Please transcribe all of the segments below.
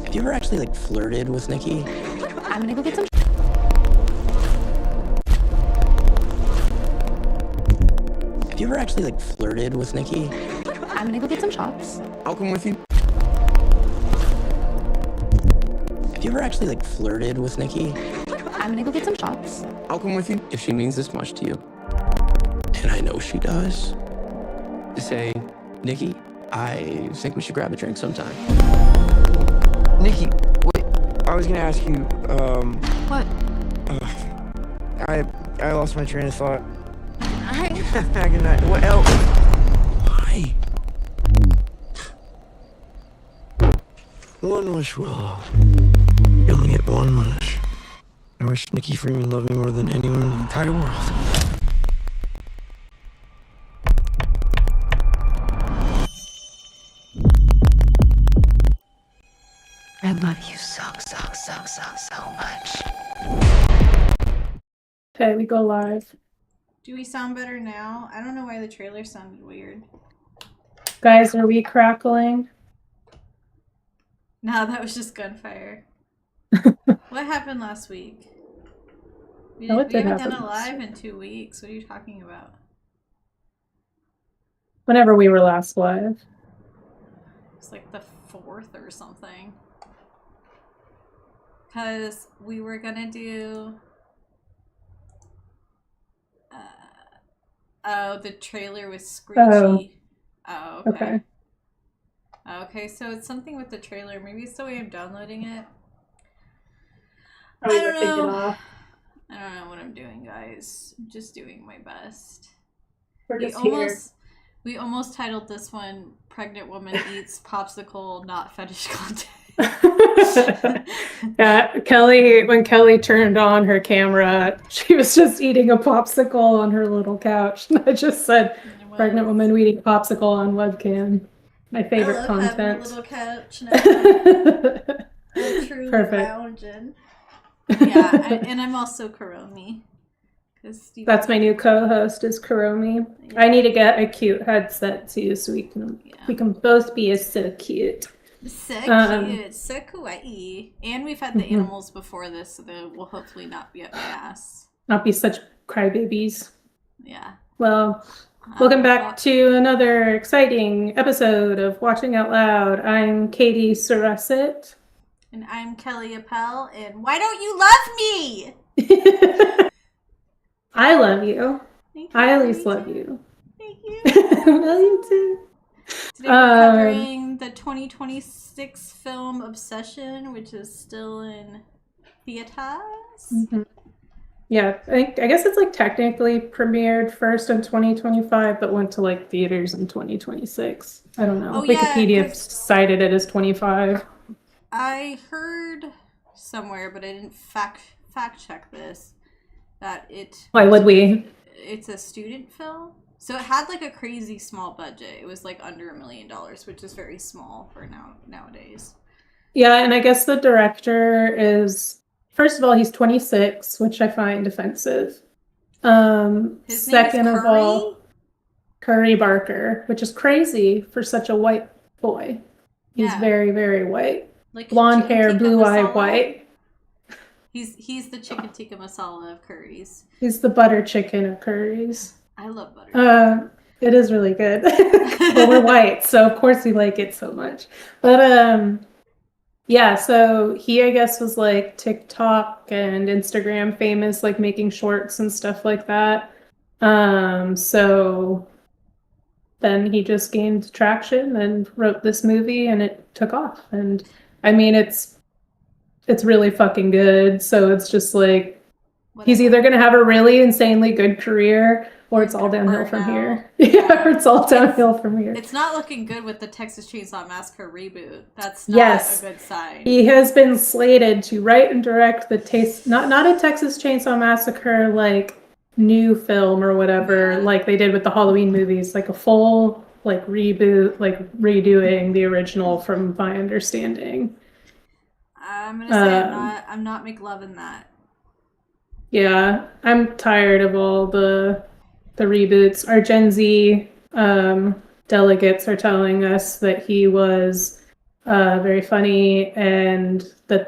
Have you ever actually, like, flirted with Nikki? I'm gonna go get some. Have you ever actually, like, flirted with Nikki? I'm gonna go get some shots. I'll come with you. Have you ever actually, like, flirted with Nikki? I'm gonna go get some shots. I'll come with you if she means this much to you. And I know she does. Say, Nikki, I think we should grab a drink sometime. Nikki, wait, I was gonna ask you, What? I lost my train of thought. I. Back in that, what else? Why? One wish will all. You only get one wish. I wish Nikki Freeman loved me more than anyone in the entire world. I love you so much. Okay, we go live. Do we sound better now? I don't know why the trailer sounded weird. Guys, are we crackling? No, that was just gunfire. What happened last week? We No, it did haven't done happen a last live in 2 weeks. What are you talking about? Whenever we were last live. It's like the 4th or something. Because we were gonna do... oh, the trailer was screechy. Oh, okay. Okay, so it's something with the trailer. Maybe it's the way I'm downloading it. I don't know. I don't know what I'm doing, guys. I'm just doing my best. We almost titled this one "Pregnant Woman Eats Popsicle, Not Fetish Content." Yeah, when Kelly turned on her camera, she was just eating a popsicle on her little couch. I just said, "Pregnant woman eating popsicle on webcam." My favorite content. Having a little couch now. I'm truly Perfect. lounging. Yeah, and I'm also Kuromi. That's my new co-host is Kuromi. Yeah. I need to get a cute headset too, so we can both be so cute. So cute, so kawaii. And we've had the animals before this, so they will hopefully not be up my ass. Not be such crybabies. Yeah. Well, welcome back to another exciting episode of Watching Out Loud. I'm Katie Sarasit. And I'm Kelly Appel, and why don't you love me? I love you. Thank you. I at least love you. Thank you. I love you too. Today we're covering the 2026 film Obsession, which is still in theaters. Mm-hmm. Yeah, I guess it's like technically premiered first in 2025, but went to like theaters in 2026 I don't know. Wikipedia cited it as 25. I heard somewhere, but I didn't fact check this, that it... Why would we? It's a student film. So it had like a crazy small budget. It was like under $1 million, which is very small for nowadays. Yeah, and I guess the director is, first of all, he's 26, which I find offensive. His second name is of all, Curry Barker, which is crazy for such a white boy. He's very, very white. Like blonde hair, blue eye, white. He's the chicken tikka masala of curries. He's the butter chicken of curries. I love butter. It is really good. Well, we're white, so of course we like it so much. But yeah, so he, I guess, was like TikTok and Instagram famous, like making shorts and stuff like that. So then he just gained traction and wrote this movie, and it took off. And I mean, it's really fucking good. So it's just like he's either gonna have a really insanely good career, or it's all downhill from here. Yeah, or it's all downhill from here. It's not looking good with the Texas Chainsaw Massacre reboot. That's not a good sign. He has been slated to write and direct not a Texas Chainsaw Massacre like new film or whatever, like they did with the Halloween movies, like a full like reboot, like redoing the original from my understanding. I'm gonna say I'm not McLovin that. Yeah, I'm tired of all the reboots. Our Gen Z delegates are telling us that he was very funny, and that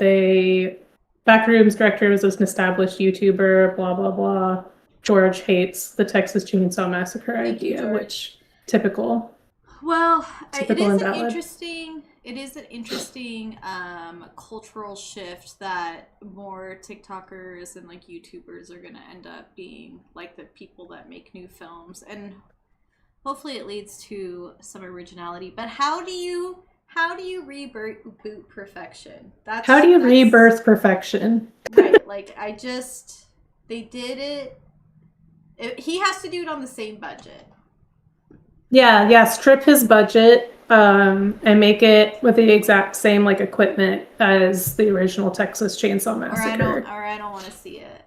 Backrooms director was an established YouTuber, blah, blah, blah. George hates the Texas Chainsaw Massacre idea, which typical. Well, Typical and valid. It is an interesting cultural shift that more TikTokers and like YouTubers are gonna end up being like the people that make new films, and hopefully it leads to some originality. But how do you reboot perfection? How do you rebirth perfection? Right, like they did it. He has to do it on the same budget. Yeah, strip his budget and make it with the exact same like equipment as the original Texas Chainsaw Massacre. Or I don't want to see it.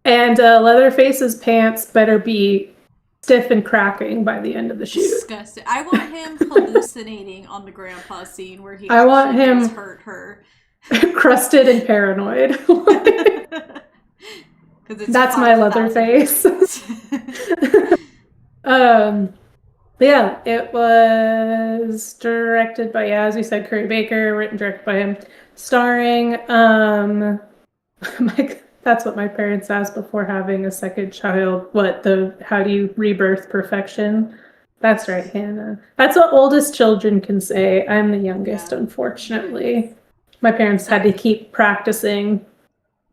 And Leatherface's pants better be stiff and cracking by the end of the shoot. Disgusting. I want him hallucinating on the grandpa scene where he does hurt her. Crusted and paranoid. That's my Leatherface. Yeah, it was directed by, as we said, Curry Baker, written and directed by him, starring, that's what my parents asked before having a second child. How do you rebirth perfection? That's right, Hannah. That's what oldest children can say. I'm the youngest, unfortunately. My parents had to keep practicing.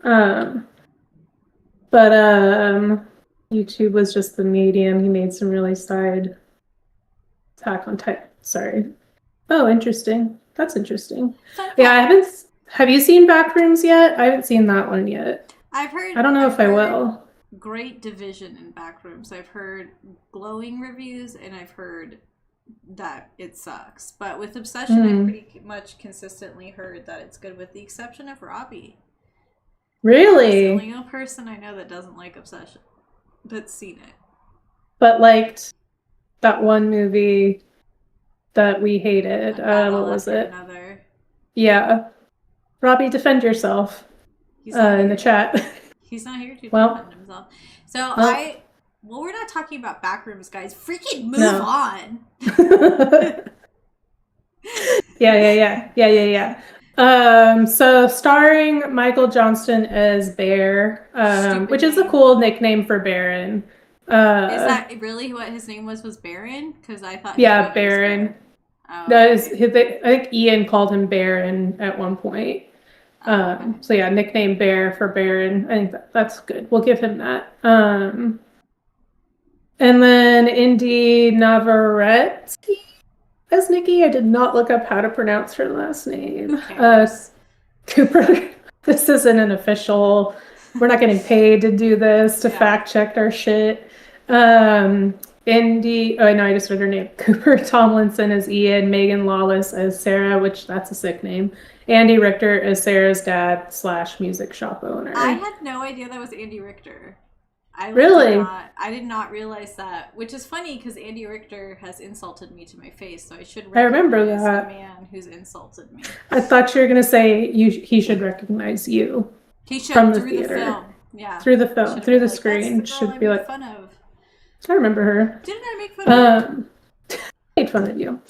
But YouTube was just the medium. He made some really side Attack on Titan. Sorry. Oh, interesting. That's interesting. Yeah, have you seen Backrooms yet? I haven't seen that one yet. I don't know if I will. Great division in Backrooms. I've heard glowing reviews, and I've heard that it sucks. But with Obsession, I've pretty much consistently heard that it's good, with the exception of Robbie. Really? He's the only person I know that doesn't like Obsession, that's seen it. But liked that one movie that we hated. What was it? Another. Yeah. Robbie, defend yourself in the chat. He's not here to defend himself. So we're not talking about Backrooms, guys. Freaking move on. Yeah. So starring Michael Johnston as Bear, which is a cool nickname for Baron. Is that really what his name was Baron? Because I thought. Yeah, Baron. I think Ian called him Baron at one point. So yeah, nickname Bear for Baron. I think that's good. We'll give him that. And then Indy Navarrete as Nikki. I did not look up how to pronounce her last name. Cooper. This isn't an official. We're not getting paid to do this, to fact check our shit. Indy. Oh, no, I just read her name. Cooper Tomlinson as Ian. Megan Lawless as Sarah, which that's a sick name. Andy Richter as Sarah's dad / music shop owner. I had no idea that was Andy Richter. I did not realize that, which is funny because Andy Richter has insulted me to my face, so I should remember that. The man who's insulted me. I thought you were going to say he should recognize you. He should, from the through theater. The film. Yeah. Through the film, through the screen. Should be like, fun of. I remember her. Didn't I make fun of you? Made fun of you.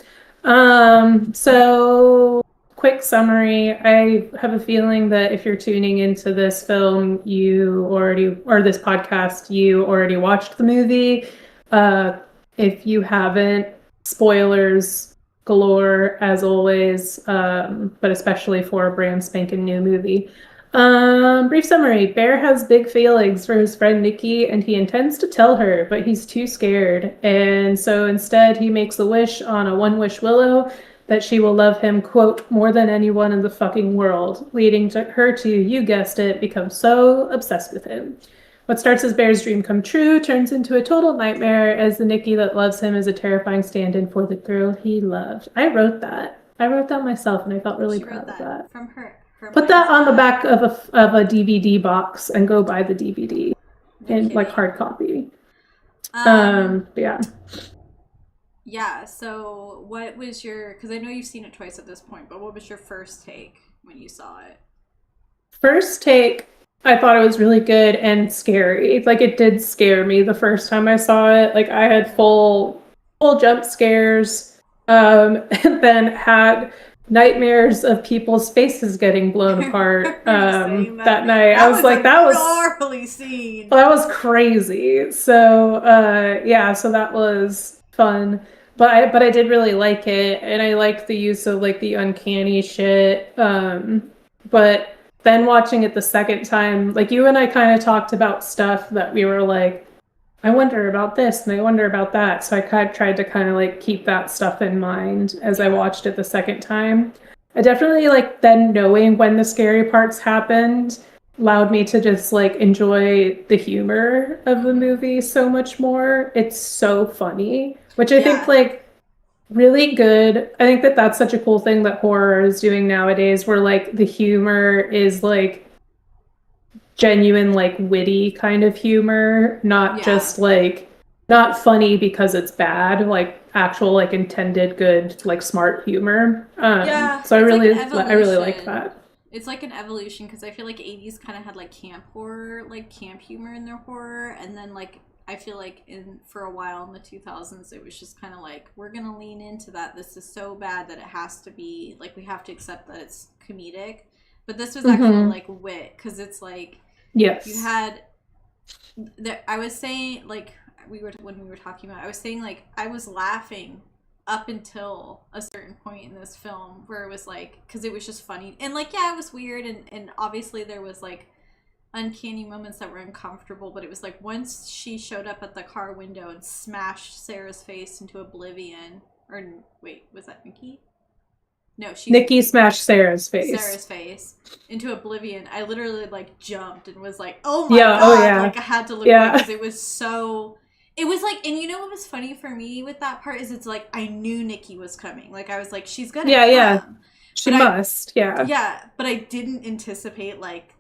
So quick summary. I have a feeling that if you're tuning into this film, or this podcast, you already watched the movie. If you haven't, spoilers galore as always, but especially for a brand spanking new movie. Brief summary. Bear has big feelings for his friend Nikki, and he intends to tell her, but he's too scared. And so instead he makes a wish on a one-wish willow that she will love him, quote, more than anyone in the fucking world, leading to her to, you guessed it, become so obsessed with him. What starts as Bear's dream come true turns into a total nightmare, as the Nikki that loves him is a terrifying stand-in for the girl he loved. I wrote that myself, and I felt really proud of that. From her. Put that on the back of a DVD box and go buy the DVD in like hard copy. Yeah. Yeah. So, what was because I know you've seen it twice at this point, but what was your first take when you saw it? First take, I thought it was really good and scary. Like, it did scare me the first time I saw it. Like, I had full jump scares. and then had nightmares of people's faces getting blown apart that night. I was like, that was gnarly scene. that was crazy. So yeah, so that was fun. But I did really like it, and I liked the use of like the uncanny shit. But then watching it the second time, like you and I kind of talked about stuff that we were like, I wonder about this and I wonder about that. So I kind of tried to kind of like keep that stuff in mind as I watched it the second time. I definitely like then knowing when the scary parts happened allowed me to just like enjoy the humor of the movie so much more. It's so funny, which I think like really good. I think that that's such a cool thing that horror is doing nowadays, where like the humor is like genuine, like witty kind of humor, not just like not funny because it's bad, like actual like intended good, like smart humor. So I really like that. It's like an evolution, because I feel like 80s kind of had like camp horror, like camp humor in their horror, and then like I feel like for a while in the 2000s it was just kind of like, we're gonna lean into that. This is so bad that it has to be like, we have to accept that it's comedic. But this was actually like wit, because it's like, you had I was saying like when we were talking about, I was saying like I was laughing up until a certain point in this film where it was like, because it was just funny, and like it was weird, and obviously there was like uncanny moments that were uncomfortable, but it was like once she showed up at the car window and smashed Sarah's face into oblivion, or wait, was that Nikki? No, Nikki smashed Sarah's face into oblivion. I literally like jumped and was like, oh my god, like I had to look away, because it was so, it was like, and you know what was funny for me with that part is it's like I knew Nikki was coming. Like I was like, she's gonna come. She must. Yeah, but I didn't anticipate like,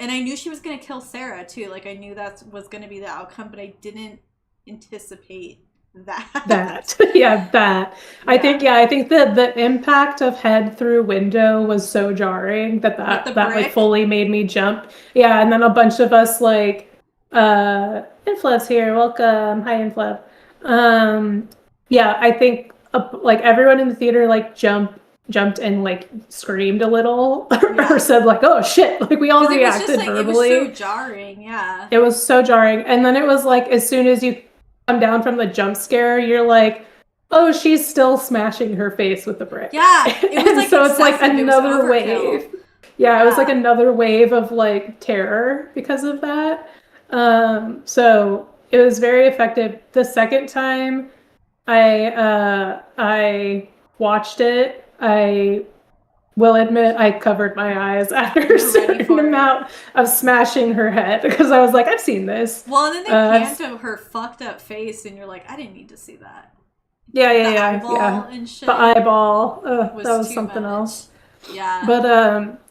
and I knew she was gonna kill Sarah too. Like I knew that was gonna be the outcome, but I didn't anticipate that. I think that the impact of head through window was so jarring that like fully made me jump. And then a bunch of us like Inflev's here, welcome, hi Inflev. I think like everyone in the theater like jumped and like screamed a little or said like, oh shit, like we all reacted verbally. It was so jarring. It was so jarring. And then it was like, as soon as you come down from the jump scare, you're like, oh, she's still smashing her face with the brick. It was like, so it's like another wave. It was like another wave of like terror because of that. So it was very effective. The second time I watched it, I will admit I covered my eyes after a certain amount of smashing her head, because I was like, I've seen this. Well, and then they panned to her fucked up face, and you're like, I didn't need to see that. The eyeball and shit. The eyeball. That was something else. But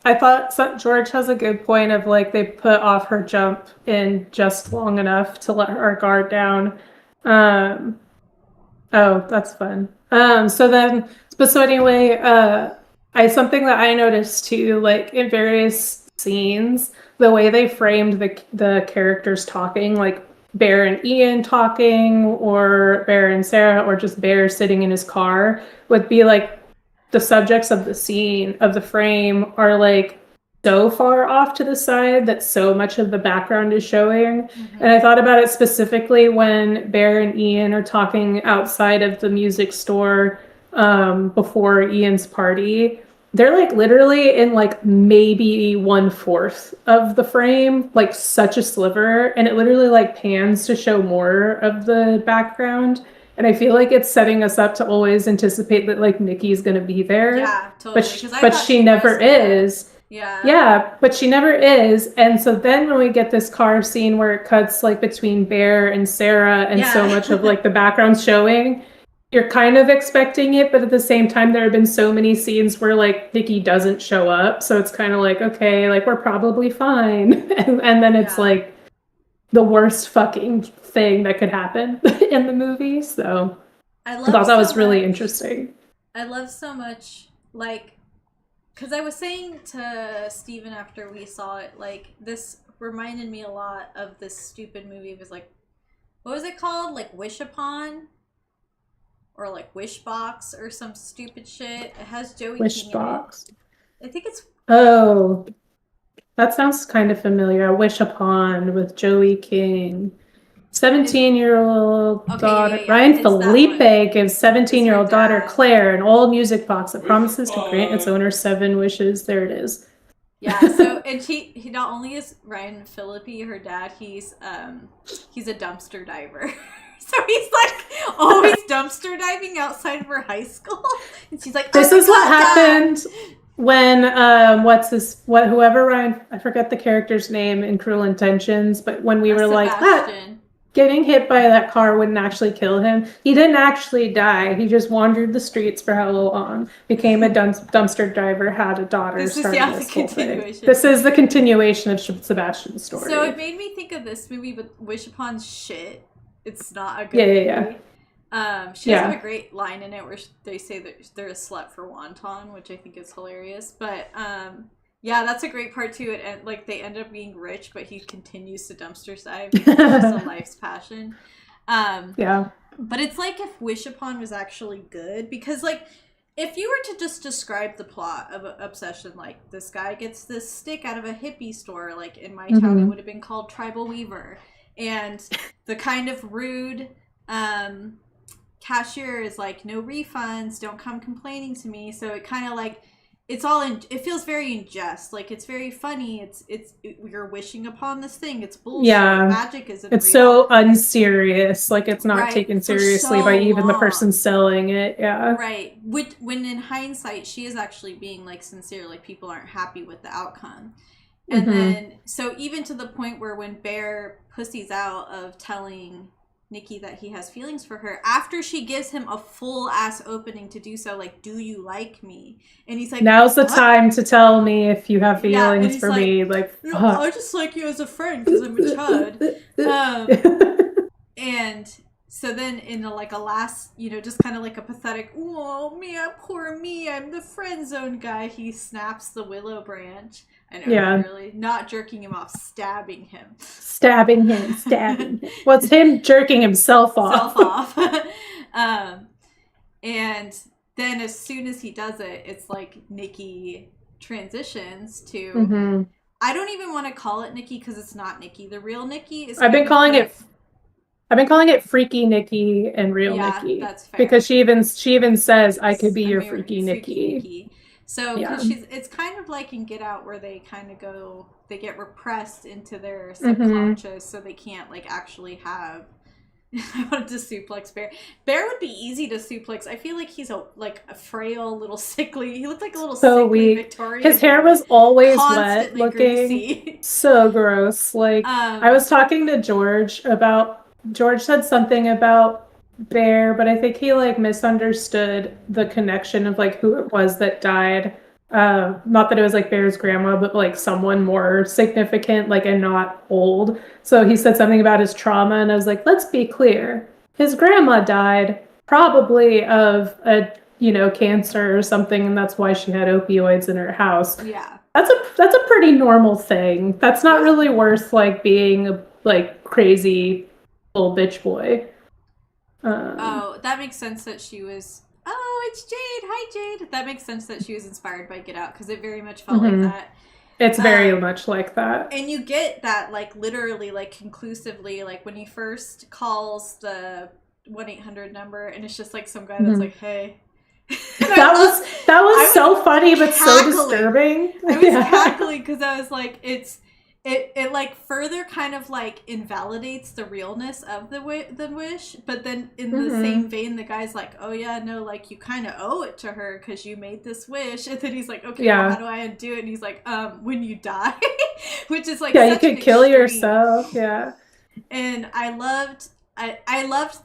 I thought George has a good point of like, they put off her jump in just long enough to let her guard down. Oh, that's fun. So anyway, something that I noticed too, like in various scenes, the way they framed the characters talking, like Bear and Ian talking, or Bear and Sarah, or just Bear sitting in his car, would be like the subjects of the scene, of the frame, are like so far off to the side that so much of the background is showing. And I thought about it specifically when Bear and Ian are talking outside of the music store before Ian's party. They're like literally in like maybe 1/4 of the frame, like such a sliver, and it literally like pans to show more of the background. And I feel like it's setting us up to always anticipate that like Nikki's gonna be there. Yeah, totally. But she never is. But she never is. And so then when we get this car scene where it cuts like between Bear and Sarah, and so much of like the background showing, you're kind of expecting it, but at the same time, there have been so many scenes where like Nikki doesn't show up, so it's kind of like, okay, like we're probably fine, and then it's like the worst fucking thing that could happen in the movie. So I thought that was really interesting. I love so much, like, because I was saying to Steven after we saw it, like, this reminded me a lot of this stupid movie. It was like, what was it called? Like Wish Upon? or like Wishbox or some stupid shit. It has Joey King in Wishbox. it. I think it's Oh, that sounds kind of familiar. Wish Upon with Joey King. 17-year-old daughter. yeah. Ryan It's that Felipe one. gives 17-year-old It's her daughter dad. Claire an old music box that promises to grant its owner 7 wishes. There it is. Yeah, so and he not only is Ryan Phillippe her dad, he's a dumpster diver. So he's like always dumpster diving outside of her high school. And she's like, This "Oh my is what God, Dad." happened when whoever Ryan, I forget the character's name in Cruel Intentions, but when we were like, Sebastian. getting hit by that car wouldn't actually kill him. He didn't actually die. He just wandered the streets for how long, became a dumpster driver, had a daughter. This is started the this whole thing. continuation. This is the continuation of Sebastian's story. So it made me think of this movie, but Wish Upon shit. It's not a good movie. She does have a great line in it where they say that they're a slut for wonton, which I think is hilarious. But yeah, that's a great part too. And like they end up being rich, but he continues to dumpster dive. It's just a life's passion. Yeah. But it's like if Wish Upon was actually good, because like if you were to just describe the plot of Obsession, like this guy gets this stick out of a hippie store, like in my town it would have been called Tribal Weaver, and the kind of rude cashier is like, no refunds, don't come complaining to me. So it kind of like it's all in, it feels very in jest, like it's very funny, you're wishing upon this thing, it's bullshit. Yeah, magic isn't it's real. so unserious, like it's not taken For seriously so by even the long. person selling it. Yeah, right. When in hindsight she is actually being like sincere, like people aren't happy with the outcome. And then so even to the point where when Bear pussies out of telling Nikki that he has feelings for her, after she gives him a full ass opening to do so, like, do you like me? And he's like, now's the what? time to tell me if you have feelings he's for like, me. Like, no, I just like you as a friend because I'm a chud. And so then in a last, just kind of like a pathetic, oh me, poor me, I'm the friend zone guy, he snaps the willow branch. I know, really not jerking him off, stabbing him. Stabbing him. Well, it's him jerking himself off. And then as soon as he does it, it's like Nikki transitions to, I don't even want to call it Nikki because it's not Nikki. The real Nikki is. I've been calling it Freaky Nikki and Real Nikki. That's fair. Because she even says, I could be your Freaky Nikki. So it's kind of like in Get Out where they kind of they get repressed into their subconscious, so they can't like actually have. I wanted to suplex Bear. Bear would be easy to suplex. I feel like he's a frail, little sickly. He looked like a little sickly Victorian. His hair was always wet looking. Greasy. So gross. Like I was talking to George said something about Bear, but I think he like misunderstood the connection of like who it was that died. Not that it was like Bear's grandma, but like someone more significant, like, and not old. So he said something about his trauma, and I was like, let's be clear. His grandma died probably of a cancer or something, and that's why she had opioids in her house. Yeah. That's a pretty normal thing. That's not really worth like being a like crazy little bitch boy. That makes sense that she was. Oh, it's Jade. Hi, Jade. That makes sense that she was inspired by Get Out because it very much felt like that. It's very much like that. And you get that like literally, like conclusively, like when he first calls the 1-800 number, and it's just like some guy that's like, "Hey." That was so funny, but so disturbing. I was cackling because I was like, it like further kind of like invalidates the realness of the wish, but then in the same vein the guy's like, oh yeah, no, like you kind of owe it to her because you made this wish, and then he's like, okay, well, how do I undo it? And he's like, when you die. Which is like, you could kill yourself. And I loved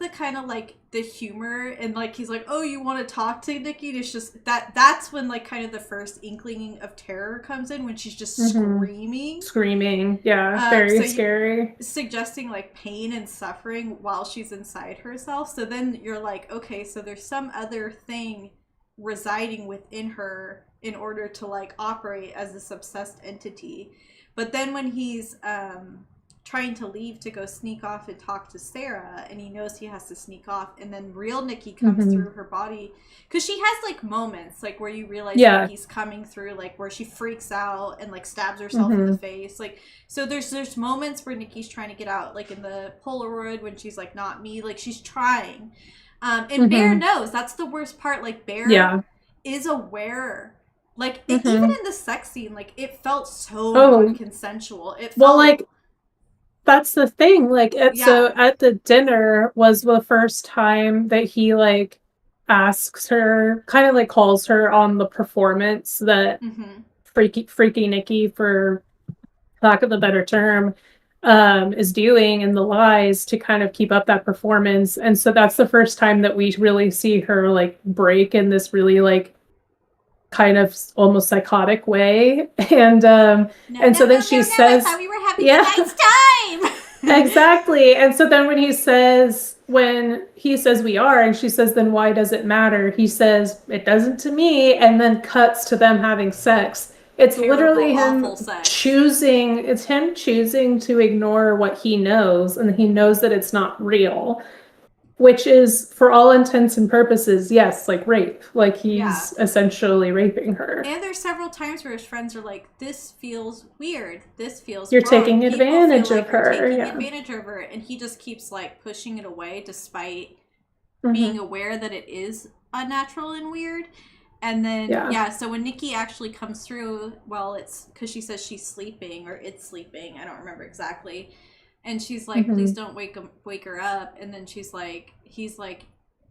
the kind of like the humor, and like he's like, oh, you want to talk to Nikki? And it's just that's when like kind of the first inkling of terror comes in, when she's just screaming, very scary, suggesting like pain and suffering while she's inside herself. So then you're like, okay, so there's some other thing residing within her in order to like operate as this obsessed entity. But then when he's trying to leave to go sneak off and talk to Sarah, and he knows he has to sneak off, and then real Nikki comes through her body, because she has like moments like where you realize Nikki's coming through, like where she freaks out and like stabs herself in the face, like, so there's moments where Nikki's trying to get out, like in the Polaroid when she's like, not me, like she's trying, and Bear knows. That's the worst part. Like Bear is aware. Like even in the sex scene, like it felt so unconsensual. It felt like that's the thing. Like so at the dinner was the first time that he like asks her, kind of like calls her on the performance that Freaky Nikki, for lack of a better term, is doing, and the lies to kind of keep up that performance. And so that's the first time that we really see her like break in this really like kind of almost psychotic way. And so then she says, I thought we were having a nice time. Exactly. And so then when he says we are, and she says, then why does it matter? He says, it doesn't to me, and then cuts to them having sex. It's literally him choosing to ignore what he knows, and he knows that it's not real, which is, for all intents and purposes, yes, like rape. Like he's essentially raping her. And there's several times where his friends are like, this feels weird. This feels You're wrong. taking advantage of her. Taking advantage of her. And he just keeps like pushing it away despite being aware that it is unnatural and weird. And then, so when Nikki actually comes through, well, it's because she says she's sleeping, or it's sleeping. I don't remember exactly. And she's like, please don't wake her up. And then he's like,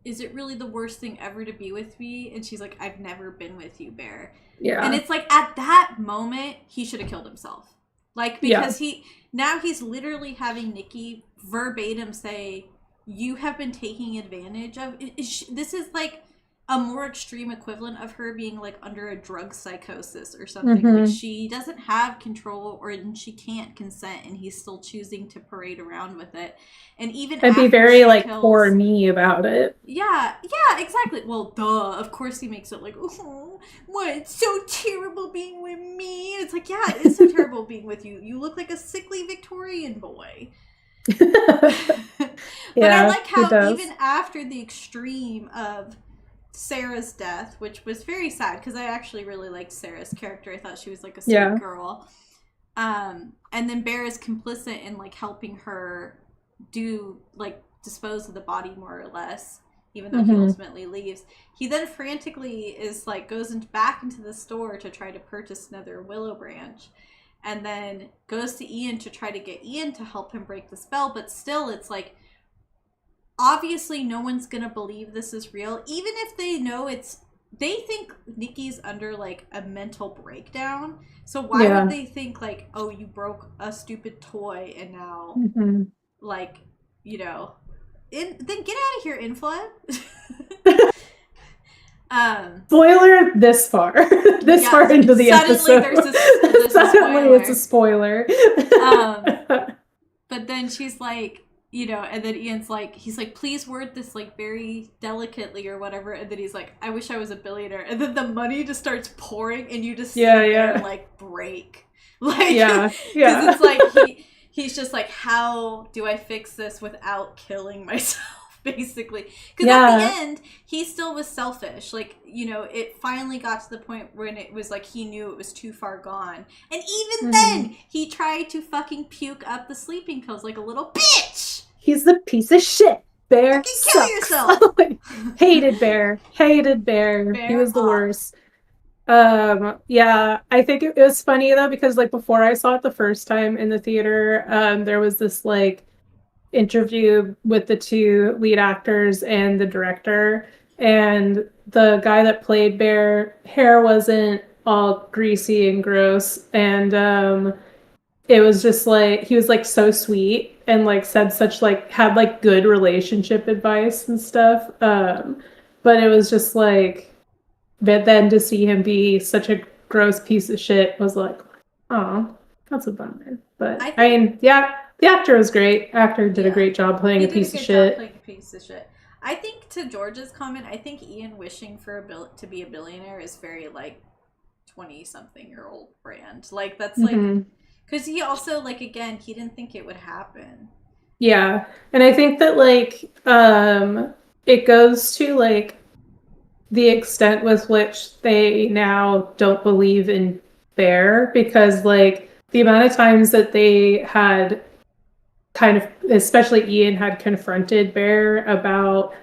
is it really the worst thing ever to be with me? And she's like, I've never been with you, Bear. Yeah. And it's like, at that moment, he should have killed himself. Like, because he's literally having Nikki verbatim say, you have been taking advantage of. This is like a more extreme equivalent of her being like under a drug psychosis or something. Like she doesn't have control, or she can't consent, and he's still choosing to parade around with it. And even and be very like poor me about it. Yeah, exactly. Well, duh. Of course he makes it like, oh, what? It's so terrible being with me. And it's like, yeah, it is so terrible being with you. You look like a sickly Victorian boy. But I like how even after the extreme of Sarah's death, which was very sad, because I actually really liked Sarah's character. I thought she was like a sweet girl. And then Bear is complicit in like helping her dispose of the body, more or less, even though he ultimately leaves. He then frantically is like goes back into the store to try to purchase another willow branch, and then goes to Ian to try to get Ian to help him break the spell. But still, it's like, obviously no one's gonna believe this is real, even if they know they think Nikki's under like a mental breakdown. So why would they think like, oh, you broke a stupid toy and now like, you know, then get out of here, Infla. Spoiler this far. Far into the episode. Suddenly it's a spoiler. But then she's like, you know, and then Ian's like, he's like, please word this like very delicately or whatever. And then he's like, I wish I was a billionaire. And then the money just starts pouring, and you just see there like break. Like, because it's like he's just like, how do I fix this without killing myself? Basically, because at the end he still was selfish. Like, you know, it finally got to the point when it was like he knew it was too far gone, and even then he tried to fucking puke up the sleeping pills like a little bitch. He's the piece of shit. Bear fucking kill yourself. Hated Bear. He was the worst. I think it was funny though, because like before I saw it the first time in the theater, there was this like interview with the two lead actors and the director, and the guy that played Bear, hair wasn't all greasy and gross, and it was just like he was like so sweet and like said such like had like good relationship advice and stuff, but it was just like, but then to see him be such a gross piece of shit was like, oh, that's a bummer. But I mean, the actor was great. Actor did a great job playing a piece of shit. I think, to George's comment, I think Ian wishing for to be a billionaire is very like 20-something-year-old brand. Like, that's like, Because he also, like, again, he didn't think it would happen. Yeah. And I think that, like, it goes to, like, the extent with which they now don't believe in Bear, because, like, the amount of times that they had kind of, especially Ian had confronted Bear about,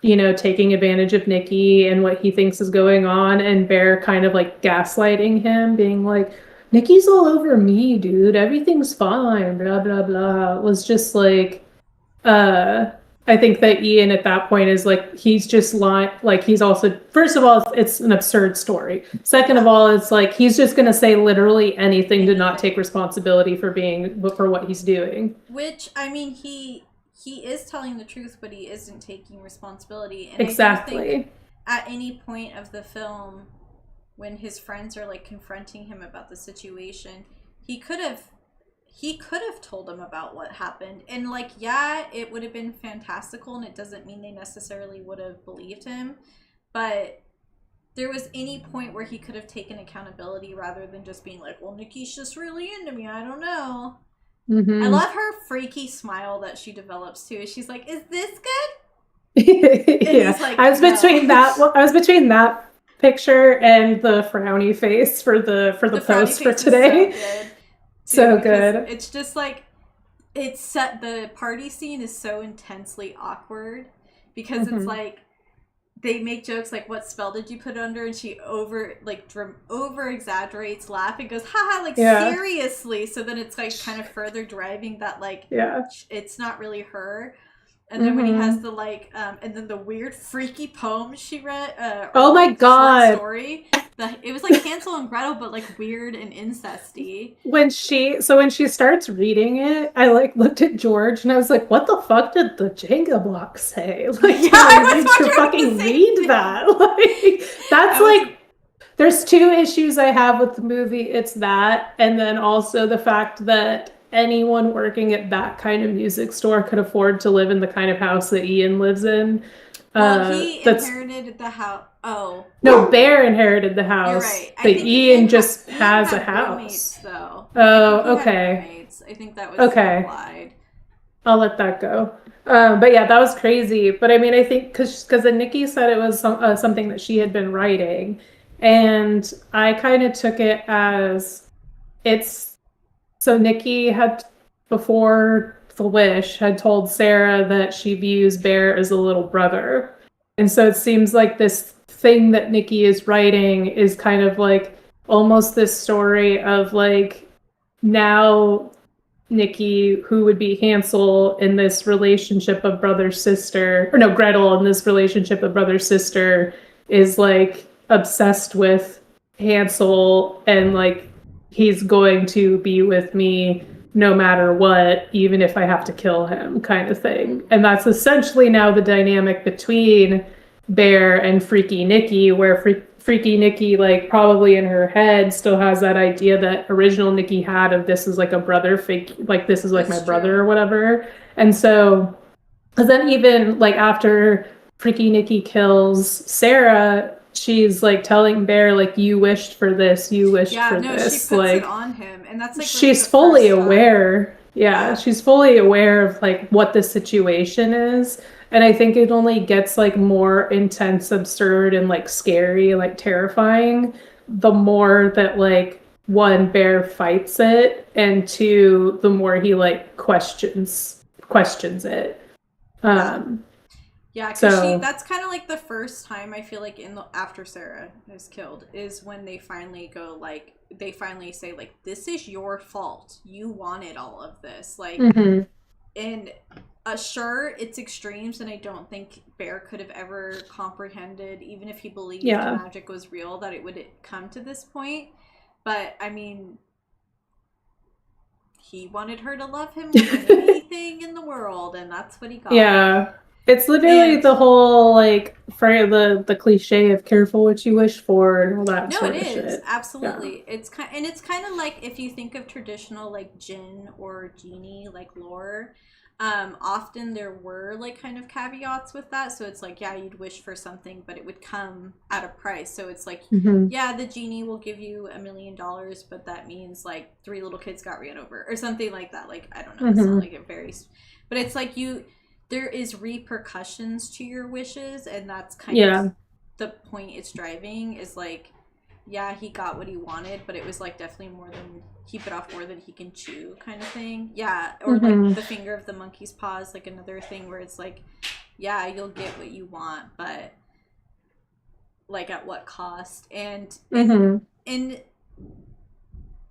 you know, taking advantage of Nikki and what he thinks is going on, and Bear kind of like gaslighting him, being like, Nikki's all over me, dude, everything's fine, blah blah blah, was just like, I think that Ian at that point is like, he's just like he's also, first of all, it's an absurd story. Second of all, it's like he's just gonna say literally anything to not take responsibility for what he's doing. Which, I mean, he is telling the truth, but he isn't taking responsibility. And Exactly. I don't think at any point of the film, when his friends are like confronting him about the situation, he could have told them about what happened, and like, yeah, it would have been fantastical, and it doesn't mean they necessarily would have believed him, but there was any point where he could have taken accountability rather than just being like, well, Nikki's just really into me, I don't know. Mm-hmm. I love her freaky smile that she develops too. She's like, is this good? Yeah, like, I was between that picture and the frowny face for the post for today. So good. It's just like, it's set, the party scene is so intensely awkward because it's like, they make jokes like, what spell did you put under? And she over exaggerates, laughing, goes, haha, like, seriously. So then it's like kind of further driving that, like, it's not really her. And then when he has the, like, and then the weird freaky poem she read, oh my god, story. It was like Hansel and Gretel, but like weird and incesty. When she starts reading it, I like looked at George and I was like, "What the fuck did the Jenga block say?" Like, I need to fucking read that. Like, that's like, there's two issues I have with the movie. It's that, and then also the fact that anyone working at that kind of music store could afford to live in the kind of house that Ian lives in. Well, he inherited the house. Oh. No, Bear inherited the house. You're right. But Ian just has a house. Roommates, though. Oh, okay. I think that was implied. I'll let that go. But yeah, that was crazy. But I mean, I think because then Nikki said it was something that she had been writing. And I kind of took it as so Nikki had, before the wish, had told Sarah that she views Bear as a little brother. And so it seems like this thing that Nikki is writing is kind of like almost this story of like, now Nikki, who would be Hansel in this relationship of brother-sister, or no, Gretel in this relationship of brother-sister, is like obsessed with Hansel, and like, he's going to be with me no matter what, even if I have to kill him, kind of thing. And that's essentially now the dynamic between Bear and Freaky Nikki, where Freaky Nikki, like, probably in her head still has that idea that original Nikki had of, this is like a brother fake, like, this is like that's my brother or whatever. And so, because then even like after Freaky Nikki kills Sarah, she's like telling Bear, like, you wished for this, you wished for this. She puts like, it on him, and that's like she's fully aware. Yeah, she's fully aware of like what the situation is. And I think it only gets like more intense, absurd, and like scary, like terrifying, the more that like, one, Bear fights it, and two, the more he like questions it. Yeah, because that's kind of like the first time I feel like after Sarah is killed is when they finally go, like, they finally say, like, this is your fault. You wanted all of this. Like, and sure, it's extremes, and I don't think Bear could have ever comprehended, even if he believed magic was real, that it would come to this point. But, I mean, he wanted her to love him more than anything in the world, and that's what he got. Yeah. It's literally the whole, like, for the cliche of careful what you wish for and all that sort of shit. No, it is. Absolutely. Yeah. It's kind of like, if you think of traditional, like, jinn or genie, like, lore, often there were like kind of caveats with that. So it's like, yeah, you'd wish for something, but it would come at a price. So it's like, yeah, the genie will give you $1 million, but that means like 3 little kids got ran over or something like that. Like, I don't know. It's not like it varies, but it's like there is repercussions to your wishes, and that's kind of the point it's driving, is like, yeah, he got what he wanted, but it was like definitely more than he bit off more than he can chew, kind of thing. Yeah, or like the finger of the monkey's paw is like another thing where it's like, yeah, you'll get what you want, but like at what cost? And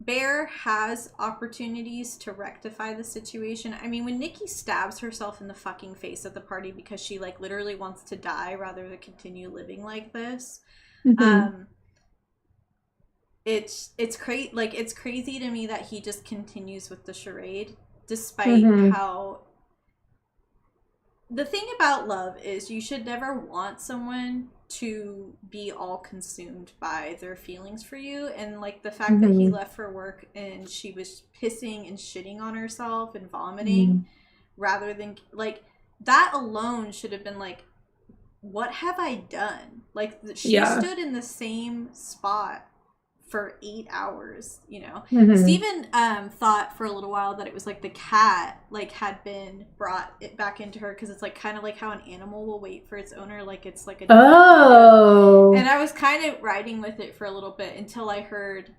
Bear has opportunities to rectify the situation. I mean, when Nikki stabs herself in the fucking face at the party because she like literally wants to die rather than continue living like this, it's crazy. Like, it's crazy to me that he just continues with the charade, despite how. The thing about love is you should never want someone to be all consumed by their feelings for you. And like the fact that he left for work and she was pissing and shitting on herself and vomiting rather than like that alone should have been like, what have I done? Like she stood in the same spot for 8 hours, you know. Steven thought for a little while that it was like the cat like had been brought it back into her, because it's like kind of like how an animal will wait for its owner, like it's like a and I was kind of riding with it for a little bit until I heard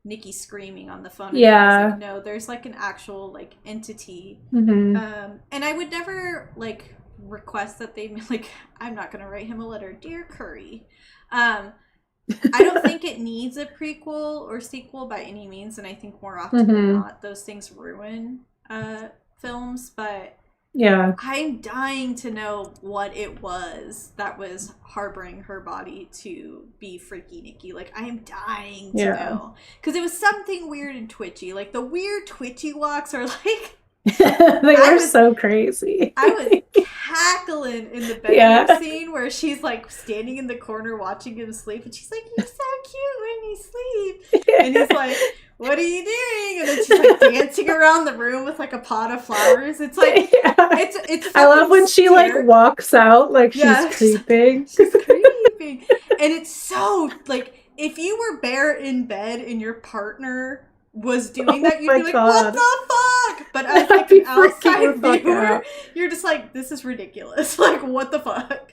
Nikki screaming on the phone, and I was like, no, there's like an actual like entity. And I would never like request that they like, I'm not gonna write him a letter, dear Curry. I don't think it needs a prequel or sequel by any means, and I think more often than not, those things ruin films, but I'm dying to know what it was that was harboring her body to be Freaky Nikki. Like, I am dying to know. Because it was something weird and twitchy. Like, the weird twitchy walks are like... they were so crazy. I was cackling in the bedroom scene where she's like standing in the corner watching him sleep, and she's like, "You're so cute when you sleep," and he's like, "What are you doing?" And then she's like dancing around the room with like a pot of flowers. It's like it's. I love when she like walks out like she's creeping. She's creeping, and it's so like if you were Bear in bed and your partner was doing that, you'd be like, what the fuck? But as like an outside viewer, you're just like, this is ridiculous. Like, what the fuck?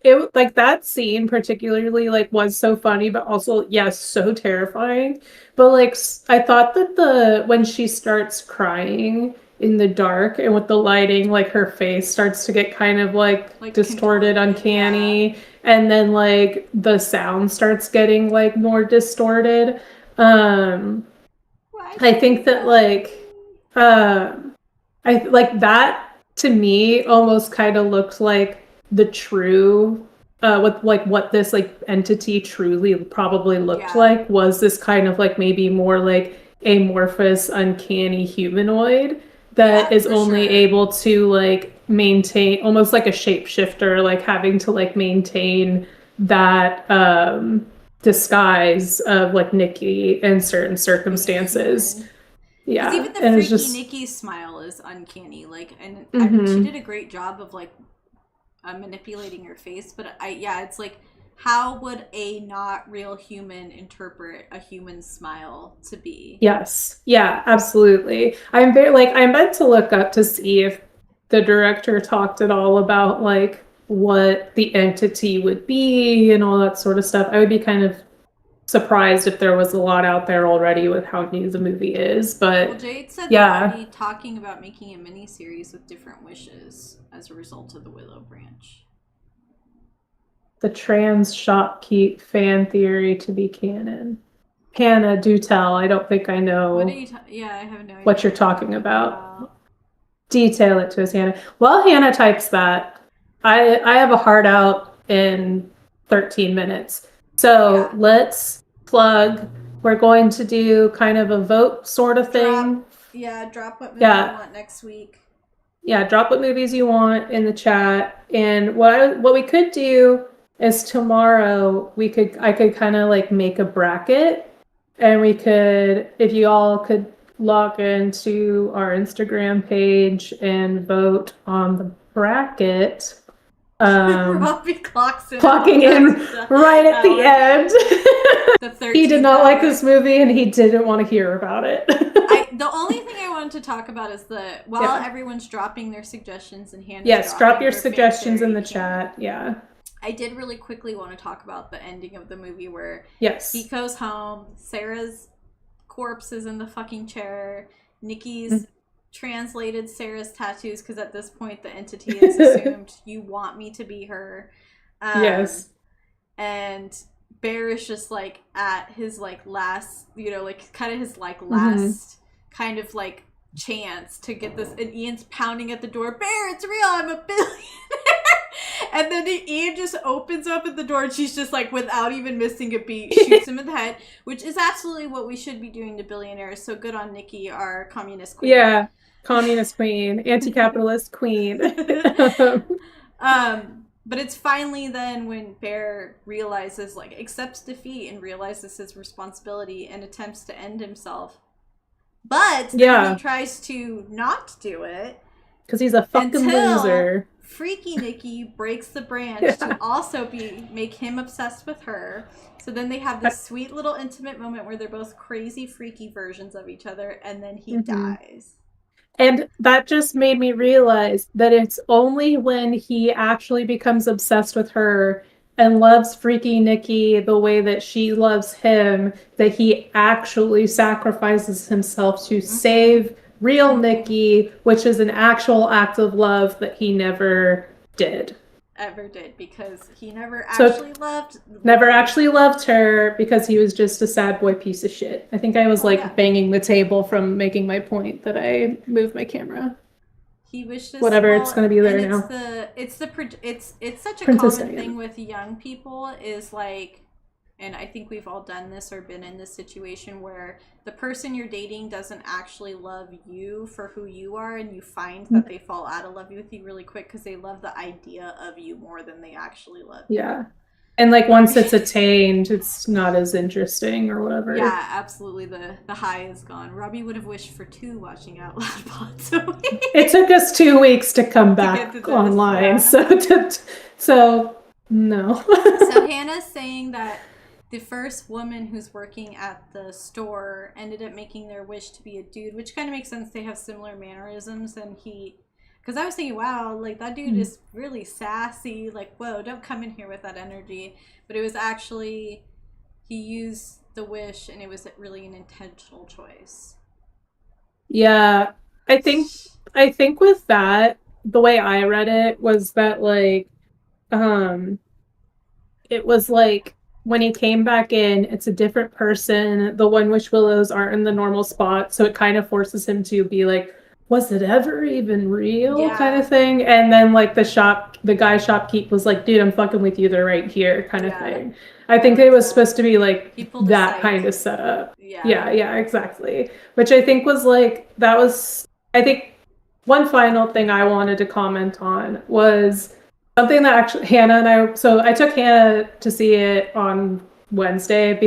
It like that scene particularly like was so funny, but also so terrifying. But like I thought that when she starts crying in the dark and with the lighting, like her face starts to get kind of like distorted, uncanny, and then like the sound starts getting like more distorted. I think that like I like that to me almost kind of looked like the true with like what this like entity truly probably looked like was this kind of like maybe more like amorphous, uncanny humanoid that is only able to like maintain, almost like a shapeshifter, like having to like maintain that disguise of like Nikki in certain circumstances. Yeah, even the Freaky Nikki smile is uncanny. Like, and she did a great job of like manipulating her face. But it's like, how would a not real human interpret a human smile to be? Yes. Yeah, absolutely. I'm meant to look up to see if the director talked at all about like what the entity would be and all that sort of stuff. I would be kind of surprised if there was a lot out there already with how new the movie is. But Jade said they're already talking about making a miniseries with different wishes as a result of the Willow Branch. The trans shopkeep fan theory to be canon. Hannah, do tell. I don't think I know. What are you I have no idea what you're talking about. Detail it to us, Hannah. While Hannah types that, I have a heart out in 13 minutes. So let's plug. We're going to do kind of a vote sort of thing. Drop what movie you want next week. Yeah, drop what movies you want in the chat. And what we could do is tomorrow I could kind of like make a bracket, and we could, if you all could log into our Instagram page and vote on the bracket. Robbie clocking in right at the end. He did not like this movie and he didn't want to hear about it. The only thing I wanted to talk about is while everyone's dropping their suggestions and hand. Yes, drop your suggestions in the chat. Yeah. I did really quickly want to talk about the ending of the movie where he goes home, Sarah's corpse is in the fucking chair, Nikki's translated Sarah's tattoos because at this point the entity is assumed you want me to be her. Yes. And Bear is just like at his like last, you know, like kind of his like last kind of like chance to get this, and Ian's pounding at the door, Bear, it's real, I'm a billionaire. And then Ian just opens up at the door and she's just like, without even missing a beat, shoots him in the head, which is absolutely what we should be doing to billionaires. So good on Nikki, our communist queen. Yeah, communist queen, anti-capitalist queen. But it's finally then when Bear realizes, like, accepts defeat and realizes his responsibility and attempts to end himself. But then he tries to not do it. Because he's a fucking loser. Freaky Nikki breaks the branch to also make him obsessed with her. So then they have this sweet little intimate moment where they're both crazy, freaky versions of each other, and then he dies. And that just made me realize that it's only when he actually becomes obsessed with her and loves Freaky Nikki the way that she loves him that he actually sacrifices himself to save real Nikki, which is an actual act of love that he never did. Because he never actually loved her because he was just a sad boy piece of shit. I think I was banging the table from making my point that I moved my camera. He wished it's going to be there now. It's such a common thing with young people is like, and I think we've all done this or been in this situation where the person you're dating doesn't actually love you for who you are, and you find that they fall out of love with you really quick because they love the idea of you more than they actually love you. Yeah. And like once it's attained, it's not as interesting or whatever. Yeah, absolutely. The high is gone. Robbie would have wished for 2 watching Out Loud pods. It took us 2 weeks to come back online. Yeah. So no. So Hannah's saying that the first woman who's working at the store ended up making their wish to be a dude, which kind of makes sense. They have similar mannerisms, and because I was thinking, wow, like that dude is really sassy. Like, whoa, don't come in here with that energy. But it was actually, he used the wish, and it was really an intentional choice. Yeah, I think with that, the way I read it was that like, it was like, when he came back in, it's a different person. The one wish willows aren't in the normal spot, so it kind of forces him to be like, was it ever even real kind of thing? And then like the guy shopkeep was like, dude, I'm fucking with you, they're right here kind of thing. I think it was supposed to be like that kind of setup. Yeah, exactly. Which I think was like, I think one final thing I wanted to comment on was something that actually I took Hannah to see it on Wednesday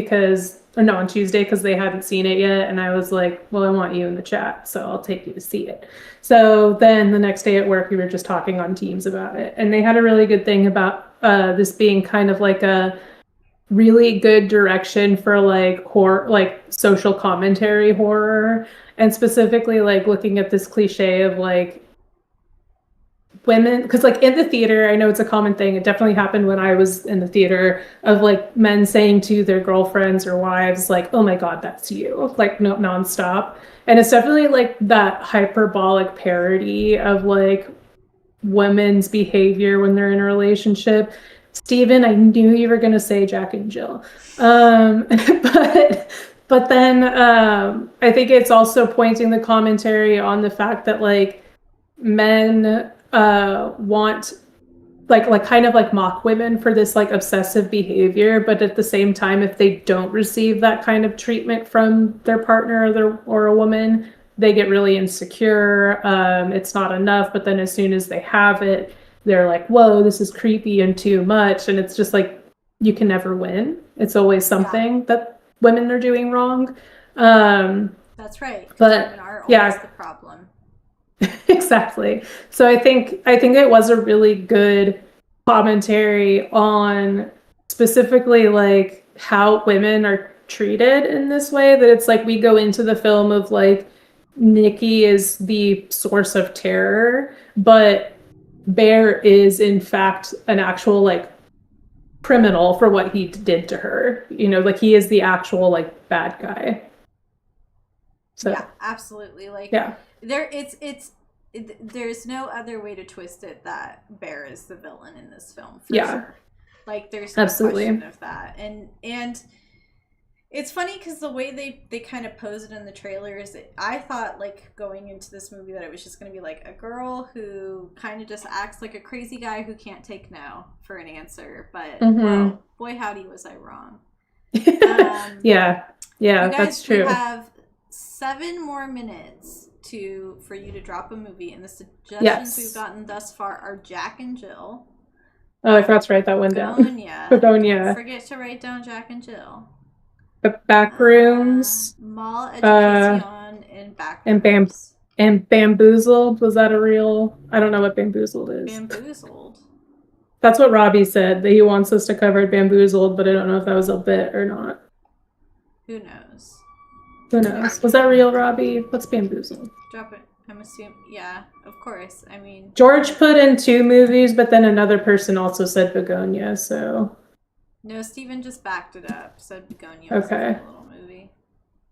on Tuesday because they hadn't seen it yet. And I was like, well, I want you in the chat, so I'll take you to see it. So then the next day at work, we were just talking on Teams about it. And they had a really good thing about this being kind of like a really good direction for like horror, like social commentary horror. And specifically like looking at this cliche of like, women, because like in the theater, I know it's a common thing, it definitely happened when I was in the theater, of like men saying to their girlfriends or wives like, oh my god, that's you, like no, nonstop. And it's definitely like that hyperbolic parody of like women's behavior when they're in a relationship. Steven, I knew you were going to say Jack and Jill, but then I think it's also pointing the commentary on the fact that like men want like kind of like mock women for this like obsessive behavior, but at the same time, if they don't receive that kind of treatment from their partner or a woman, they get really insecure. It's not enough, but then as soon as they have it, they're like, whoa, this is creepy and too much. And it's just like, you can never win. It's always something that women are doing wrong. That's right. But Women are always yeah, the problem. exactly. So I think it was a really good commentary on specifically like how women are treated in this way, that it's like we go into the film of like Nikki is the source of terror, but Bear is in fact an actual like criminal for what he did to her. You know, like he is the actual like bad guy. So Yeah, absolutely. Like yeah. There's no other way to twist it that Bear is the villain in this film for Yeah. sure. Like there's no Absolutely. question of that. And it's funny because the way they kind of pose it in the trailers, I thought like going into this movie that it was just going to be like a girl who kind of just acts like a crazy guy who can't take no for an answer. But whoa, boy howdy was I wrong. Yeah, You guys, that's true. we have 7 more minutes for you to drop a movie, and the suggestions we've gotten thus far are Jack and Jill. Oh, I forgot to write that one down. Begonia. Don't forget to write down Jack and Jill. The Backrooms. Mall Education and Backrooms. And Bamboozled. Was that a real? I don't know what Bamboozled is. Bamboozled. That's what Robbie said, that he wants us to cover Bamboozled, but I don't know if that was a bit or not. Who knows? Who knows? Was that real, Robbie? What's Bamboozled? Drop it. I'm assuming. Yeah, of course. I mean, George put in 2 movies, but then another person also said Begonia, so. No, Steven just backed it up. Said Begonia was Okay. a little movie.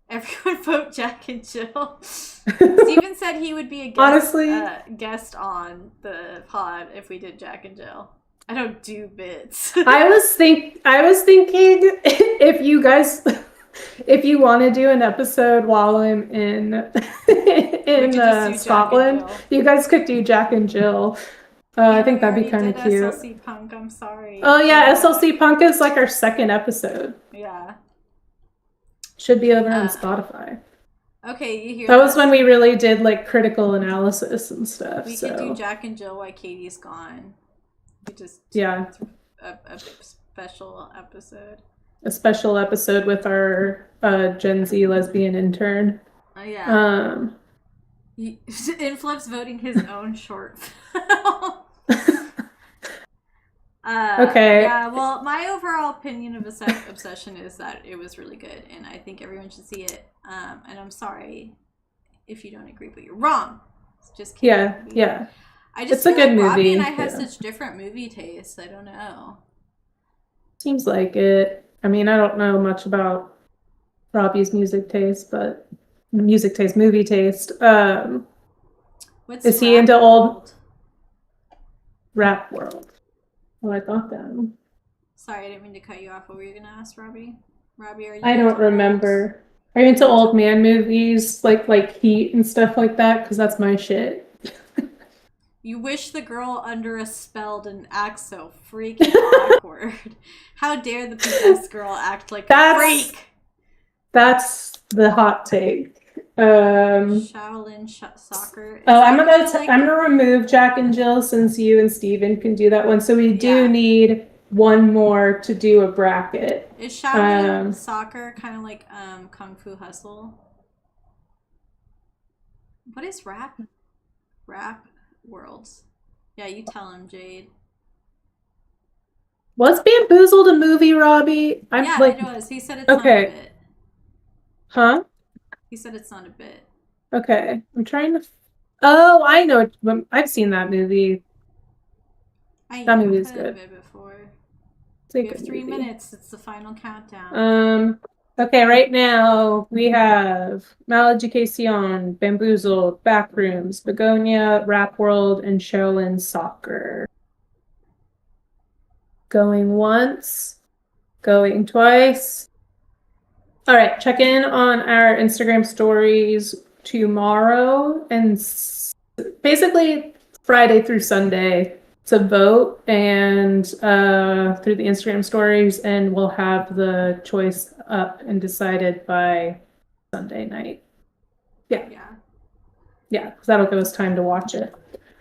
Everyone vote Jack and Jill. Steven said he would be a guest, Honestly, guest on the pod if we did Jack and Jill. I don't do bits. I was thinking if you guys, if you want to do an episode while I'm in Scotland, you guys could do Jack and Jill. I think that'd be kind of cute. SLC Punk, I'm sorry. Oh yeah, SLC Punk is like our 2nd episode. Yeah. Should be over on Spotify. Okay, you hear that was when we really did like critical analysis and stuff. We could do Jack and Jill while Katie's gone. We just a special episode. A special episode with our Gen Z lesbian intern. Oh yeah. Influx voting his own short film. Okay. Yeah, well, my overall opinion of Obsession is that it was really good, and I think everyone should see it. And I'm sorry if you don't agree, but you're wrong. Just kidding. Yeah. I just it's a good movie. Robbie and I have such different movie tastes. I don't know. Seems like it. I mean, I don't know much about Robbie's movie taste. What's is he into old rap world? Oh, I thought that. Sorry, I didn't mean to cut you off. What were you gonna ask, Robbie? Robbie, are you? I don't remember. Are you into old man movies like Heat and stuff like that? Because that's my shit. You wish the girl under a spell didn't act so freaking awkward. How dare the possessed girl act like a freak? That's the hot take. Shaolin soccer. I'm gonna remove Jack and Jill since you and Steven can do that one. So we do need one more to do a bracket. Is Shaolin soccer kind of like Kung Fu Hustle? What is rap? Rap worlds. Yeah, you tell him, Jade. Was Bamboozled a movie, Robbie? It was. He said it's not a bit. Huh? He said it's not a bit. Okay. I'm trying to... Oh, I know. I've seen that movie. That movie is good. We have 3 minutes. It's the final countdown. Okay, right now we have Maleducation, Bamboozled, Backrooms, Begonia, Rap World, and Shaolin Soccer. Going once, going twice. All right, check in on our Instagram stories tomorrow and basically Friday through Sunday to vote and through the Instagram stories, and we'll have the choice up and decided by Sunday night. Yeah, because that'll give us time to watch it.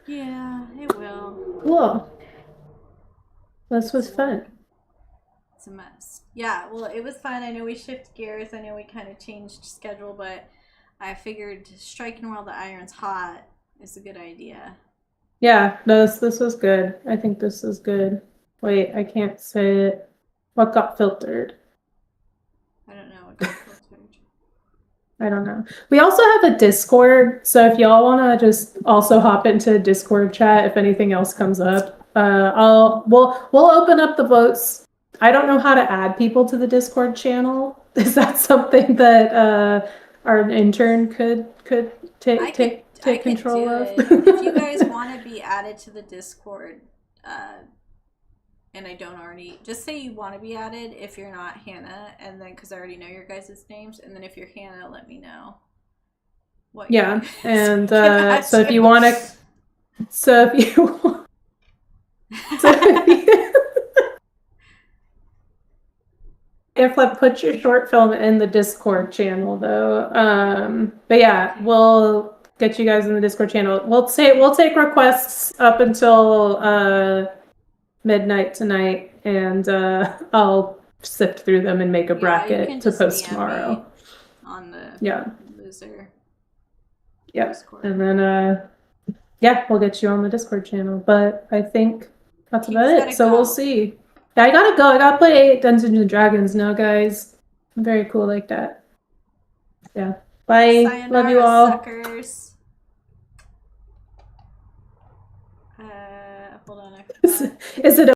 Yeah, it will. Cool. This was fun. It's a mess. Yeah, well, it was fun. I know we shifted gears. I know we kind of changed schedule, but I figured striking while the iron's hot is a good idea. Yeah, this was good. I think this is good. Wait, I can't say it. What got filtered? I don't know what got filtered. I don't know. We also have a Discord, so if y'all want to just also hop into Discord chat if anything else comes up, we'll open up the votes. I don't know how to add people to the Discord channel. Is that something that our intern could take control of? If you guys want to be added to the Discord, and I don't already, just say you want to be added if you're not Hannah, and then because I already know your guys' names, and then if you're Hannah, let me know. What? Yeah, and so if you want to, so if you, if like put your short film in the Discord channel though. But yeah, we'll get you guys in the Discord channel. We'll take requests up until midnight tonight, and I'll sift through them and make a bracket to post tomorrow. On the loser. Yeah, and then yeah, we'll get you on the Discord channel. But I think that's about it. So we'll see. Yeah, I gotta go. I gotta play Dungeons and Dragons now, guys. I'm very cool like that. Yeah. Bye. Sayonara, love you all. Suckers. Hold on. Is it